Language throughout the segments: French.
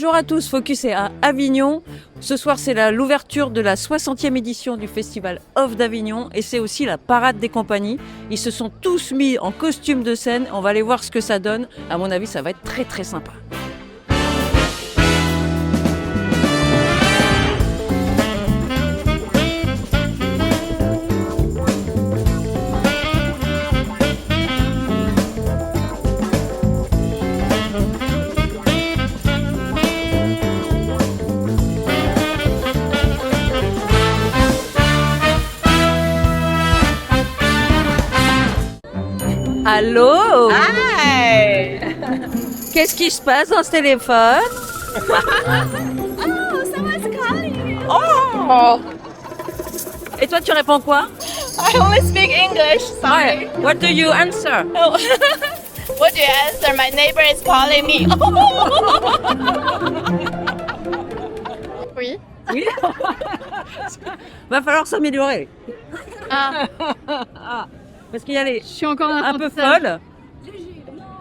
Bonjour à tous, Focus est à Avignon. Ce soir, c'est l'ouverture de la 60e édition du Festival Off d'Avignon et c'est aussi la parade des compagnies. Ils se sont tous mis en costume de scène. On va aller voir ce que ça donne. À mon avis, ça va être très très sympa. Allô? Hi! Qu'est-ce qui se passe dans ce téléphone? Oh, someone's calling. Oh! Et toi, tu réponds quoi? I only speak English. Sorry. What do you answer? Oh. What do you answer? My neighbor is calling me. Oui. Oui. Va falloir s'améliorer. Ah, Parce qu'il y a les je suis encore un peu folle.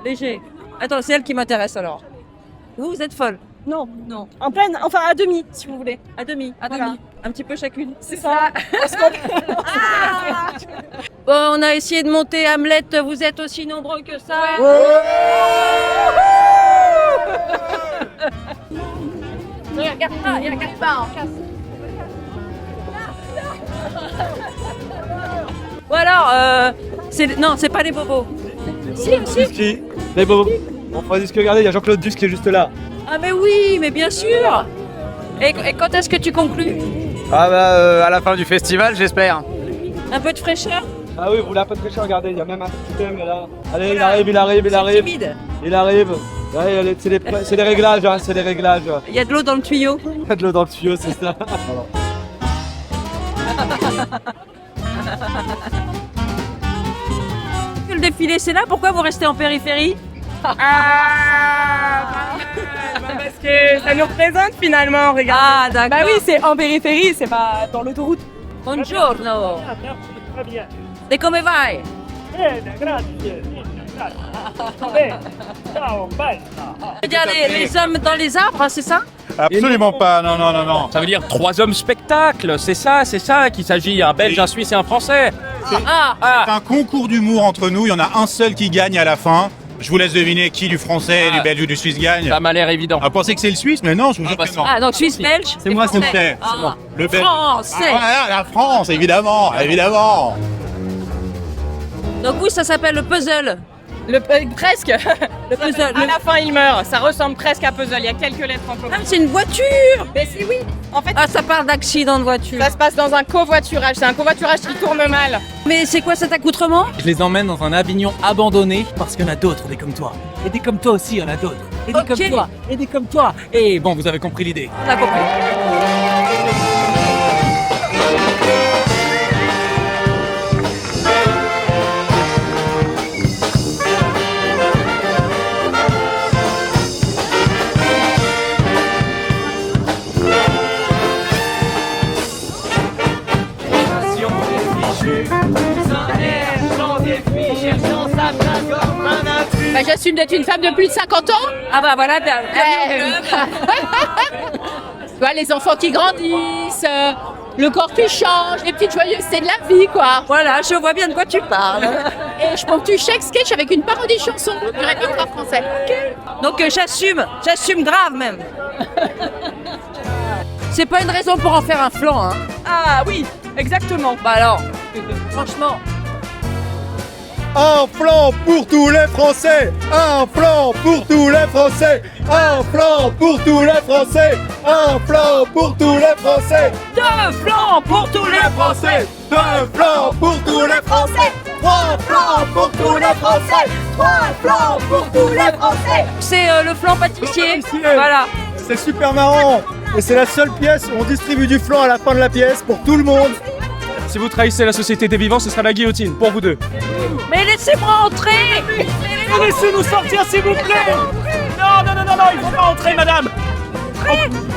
Léger. Attends, c'est elle qui m'intéresse alors. Vous êtes folle? Non, non. En pleine, enfin à demi, si vous voulez. À demi. Voilà. Un petit peu chacune. C'est ça. Bon, on a essayé de monter Hamlet. Vous êtes aussi nombreux que ça. regarde pas, on casse. Bon alors, c'est pas les bobos. Qui? Les bobos. On fera disque, regardez, il y a Jean-Claude Duss qui est juste là. Ah mais oui, mais bien sûr. Et quand est-ce que tu conclus? Ah bah à la fin du festival, j'espère. Un peu de fraîcheur? Ah oui, vous voulez un peu de fraîcheur, regardez, il y a même un petit thème là. Allez, il Voilà. arrive. C'est timide. Il arrive. Ouais, allez, c'est les réglages, hein, c'est les réglages. Il y a de l'eau dans le tuyau. Il y a de l'eau dans le tuyau, c'est ça. Le défilé, c'est là. Pourquoi vous restez en périphérie? Parce que ça nous représente finalement, regarde. Ah d'accord. Bah oui, c'est en périphérie, c'est pas dans l'autoroute. Buongiorno. Va bien. E come vai? Bene, grazie. Bene. Ciao, bella. Il y a les hommes dans les arbres, hein, c'est ça? Absolument pas, non, non, non, non. Ça veut dire 3 hommes spectacle, c'est ça qu'il s'agit, un Belge, un Suisse et un Français. C'est un concours d'humour entre nous, il y en a un seul qui gagne à la fin. Je vous laisse deviner qui du Français, du Belge ou du Suisse gagne. Ça m'a l'air évident. Vous pensez que c'est le Suisse, mais non, je vous jure que non. Ah donc Suisse-Belge. C'est moi, c'est moi. C'est Ah. le Belge. Français. Ah, voilà, la France, évidemment, évidemment. Donc oui, ça s'appelle le puzzle. Presque. Le puzzle. À la fin, il meurt. Ça ressemble presque à puzzle. Il y a quelques lettres en commun. Ah, mais c'est une voiture. Mais si oui. En fait, Ah, ça parle d'accident de voiture. ça se passe dans un covoiturage. C'est un covoiturage qui tourne mal. Mais c'est quoi cet accoutrement? Je les emmène dans un Avignon abandonné parce qu'il y en a d'autres, des comme toi. Et des comme toi aussi, il y en a d'autres. Et des Ok. comme toi, et des comme toi. Et bon, vous avez compris l'idée. On a compris. Bah, j'assume d'être une femme de plus de 50 ans. Ah bah voilà, t'as Tu vois, les enfants qui grandissent, le corps qui change, les petites joyeuses, c'est de la vie, quoi. voilà, je vois bien de quoi tu parles. Et je ponctue chaque sketch avec une parodie chanson du répertoire français. Donc j'assume grave même. C'est pas une raison pour en faire un flanc, hein. Ah oui, exactement. Bah alors, franchement. Un flanc pour tous les Français. Un flanc pour tous les Français. Un flanc pour tous les Français. Un flanc pour tous les Français. Deux flancs pour tous les Français. Deux flancs pour tous les Français. Trois flancs pour tous les Français. Trois flancs pour tous les Français. C'est le flan pâtissier. Pâtissier. Voilà. C'est super marrant. Et c'est la seule pièce où on distribue du flan à la fin de la pièce pour tout le monde. Si vous trahissez la société des vivants, ce sera la guillotine, pour vous deux. Mais laissez-moi entrer. Laissez-nous sortir, s'il vous plaît. Non, non, non, non, non, il faut pas entrer, madame.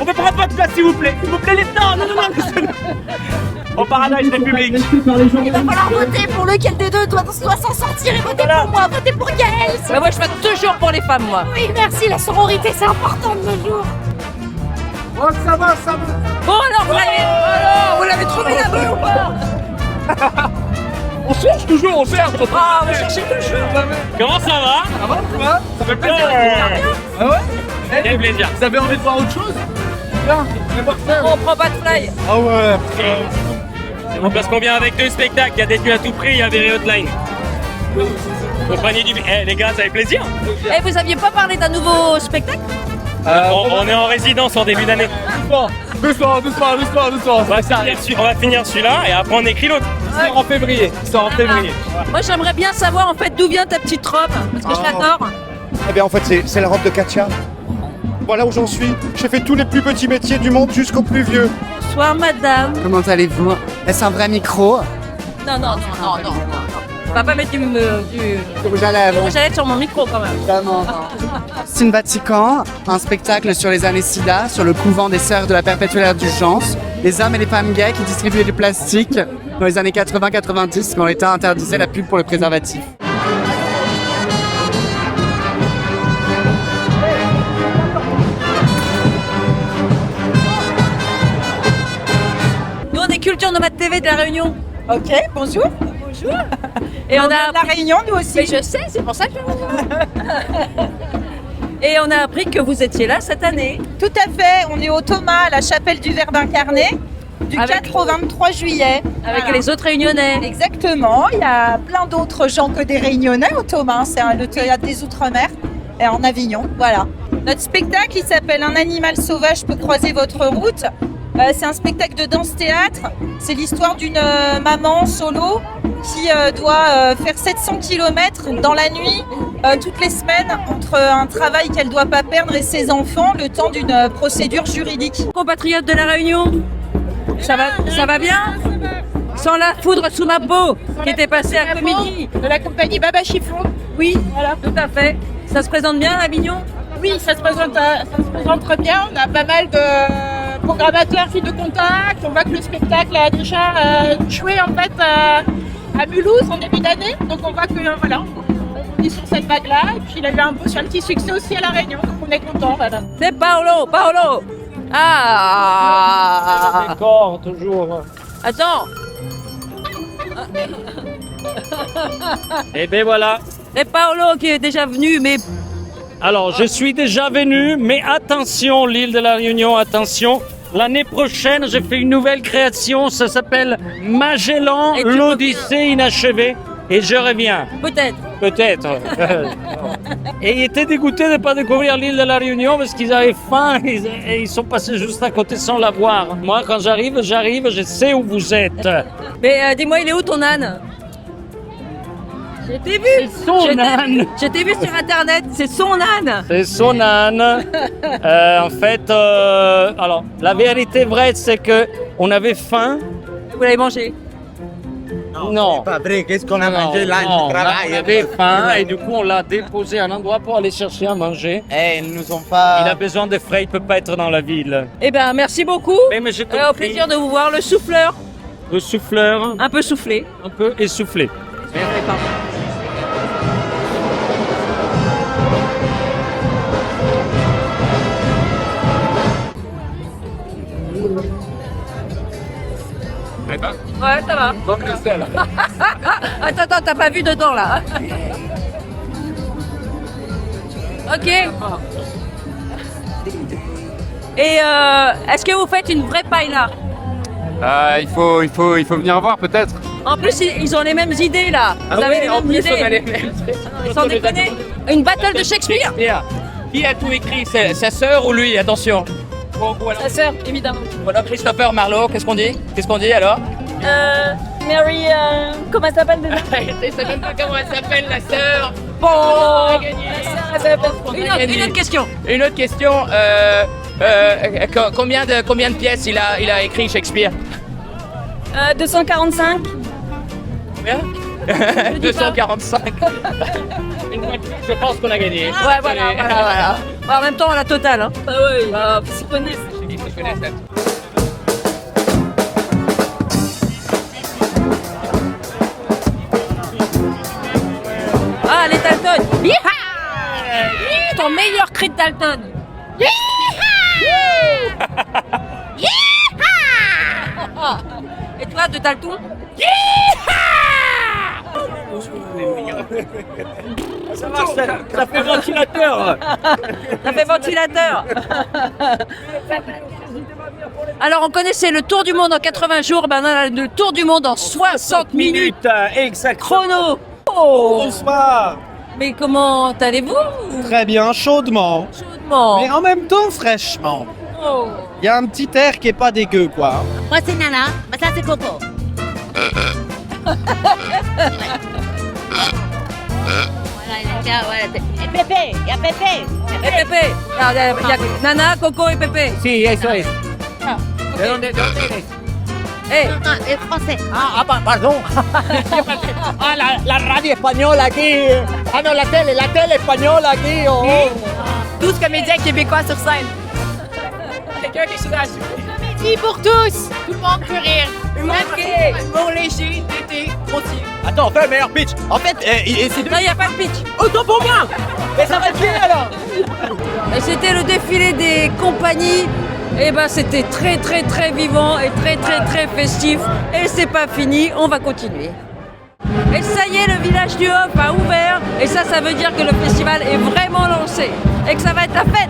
On peut prendre votre place, s'il vous plaît. S'il vous plaît, non, non, non, non, laissez-nous. Au Paradise République. Il va falloir voter pour lequel des deux doit s'en sortir et voter pour moi, voter pour Gaël. Bah moi je vote toujours pour les femmes, moi. Oui, merci, la sororité, c'est important de nos jours. Oh, ça va, ça va. Bon alors, vous l'avez trouvé la bœuf ou pas? On cherche toujours, on cherche. Ah, vous cherchez toujours. Comment ça va? Ça fait plaisir. Ah ouais? Quel plaisir. Vous avez envie de voir autre chose? On prend pas de fly. Ah ouais. Parce qu'on vient avec 2 spectacles, il y a des tues à tout prix, il y a des hotline. Compagnie du... Eh les gars, ça fait plaisir. Et vous aviez pas parlé d'un nouveau spectacle? On est en résidence en début d'année. Doucement. On va finir celui-là et après on écrit l'autre. Sort en février. Moi j'aimerais bien savoir en fait d'où vient ta petite robe, parce que je l'adore. Eh bien, en fait, c'est la robe de Katia. Voilà où j'en suis. J'ai fait tous les plus petits métiers du monde jusqu'au plus vieux. Bonsoir madame. Comment allez-vous? Est-ce un vrai micro? Non. On va pas mettre du Rouge à lèvres. rouge à lèvres sur mon micro quand même. Vraiment. Cine Vatican, un spectacle sur les années SIDA, sur le couvent des Sœurs de la Perpétuelle Indulgence, les hommes et les femmes gays qui distribuaient du plastique dans les années 80-90 quand l'État interdisait la pub pour le préservatif. Nous on est Culture Nomade TV de la Réunion. Ok, bonjour. Et on a La Réunion, nous aussi. Mais je sais, c'est pour ça que je vous Et on a appris que vous étiez là cette année. Tout à fait, on est au Thomas, à la chapelle du Verbe incarné, du Avec- 4 au 23 juillet. Avec Voilà. les autres Réunionnais. Exactement, il y a plein d'autres gens que des Réunionnais au Thomas, c'est le théâtre des Outre-mer, et en Avignon, voilà. Notre spectacle, il s'appelle Un animal sauvage peut croiser votre route. C'est un spectacle de danse-théâtre, c'est l'histoire d'une maman solo qui doit faire 700 km dans la nuit, toutes les semaines, entre un travail qu'elle doit pas perdre et ses enfants, le temps d'une procédure juridique. Compatriotes de la Réunion, ça va bien? Sans la foudre sous ma peau qui était passée à midi. De la compagnie Baba Chiffon. Oui, voilà, tout à fait. Ça se présente bien à Avignon? Oui, ça se présente très bien. On a pas mal de programmateurs qui nous contactent. On voit que le spectacle a déjà joué en fait à Mulhouse en début d'année. Donc on voit que voilà, on est sur cette vague-là. Et puis il a eu un petit succès aussi à La Réunion. Donc on est content. Voilà. C'est Paolo. Ah. D'accord, toujours. Attends. Et ben voilà. C'est Paolo qui est déjà venu, mais Alors, je suis déjà venu, mais attention, l'île de la Réunion, attention. L'année prochaine, j'ai fait une nouvelle création, ça s'appelle Magellan, Et tu l'Odyssée inachevée. Et je reviens, peut-être. peut-être. Et ils étaient dégoûtés de ne pas découvrir l'île de la Réunion parce qu'ils avaient faim et ils sont passés juste à côté sans la voir. Moi, quand j'arrive, je sais où vous êtes. Mais dis-moi, il est où ton âne? Je t'ai vu. C'est son âne. Je t'ai vu sur internet, c'est son âne. C'est son âne. En fait, alors, la vérité vraie, c'est que on avait faim. Vous l'avez mangé? Non. Pas vrai, qu'est-ce qu'on a mangé là? Non, on avait faim et du coup on l'a déposé à un endroit pour aller chercher à manger. Ils nous ont pas... Il a besoin de frais, il peut pas être dans la ville. Eh ben, merci beaucoup. Mais j'ai Au compris. plaisir de vous voir, le souffleur. Le souffleur, Un peu soufflé. un peu essoufflé. Ouais, ça va. Attends, t'as pas vu dedans là. Ok. Et est-ce que vous faites une vraie paella? Il faut venir voir peut-être. En plus, ils ont les mêmes idées là. Vous avez les mêmes idées. Sans déconner. Une battle de Shakespeare? Qui a tout écrit? Sa sœur ou lui? Attention. Sa sœur, évidemment. Voilà, Christopher Marlowe, qu'est-ce qu'on dit? Qu'est-ce qu'on dit alors? Mary, comment elle s'appelle déjà? Je sais même pas comment elle s'appelle, la sœur. Bon. On a gagné. Une autre question. Une autre question. Combien de pièces il a écrit Shakespeare? 245. Combien? 245. Une fois de plus, je pense qu'on a gagné. Ouais, voilà. Bah, en même temps, la totale. Hein. Ah oui, s'y connaît. Je connais ça. Ah, les Dalton. Yeeha! Ton meilleur cri de Dalton. Yeeha! Et toi, de Talton? Ça fait ventilateur. Ça fait ventilateur. Alors, on connaissait le tour du monde en 80 jours, ben on a le tour du monde en 60 minutes. Exact. Chrono. Oh. Bonsoir. Mais comment allez-vous? Très bien, chaudement. Chaudement. Mais en même temps, fraîchement. Oh. Il y a un petit air qui est pas dégueu, quoi. Moi c'est Nana, ça c'est Coco. Et Pépé, il y a Pépé. Et Pépé. Il y a Nana, Coco et Pépé. Sí, eso es. Ah. ¿De dónde eres? Eh, Non, et français. Pardon. Ah, la radio espagnole aquí. Ah non, la télé espagnole aquí. Oh. 12 comédiens québécois sur scène. Quelqu'un qui soulage. Comédie pour tous. Tout le monde peut rire. Humour léger, d'été, grossier. Attends, fais un meilleur pitch. En fait, c'est non, il n'y a pas de pitch. autant pour moi. Mais ça va être bien alors. Et c'était le défilé des compagnies. Et ben c'était très très très vivant et très très très festif. Et c'est pas fini, on va continuer. Et ça y est, le village du Hof a ouvert. Et ça veut dire que le festival est vraiment lancé. Et que ça va être la fête.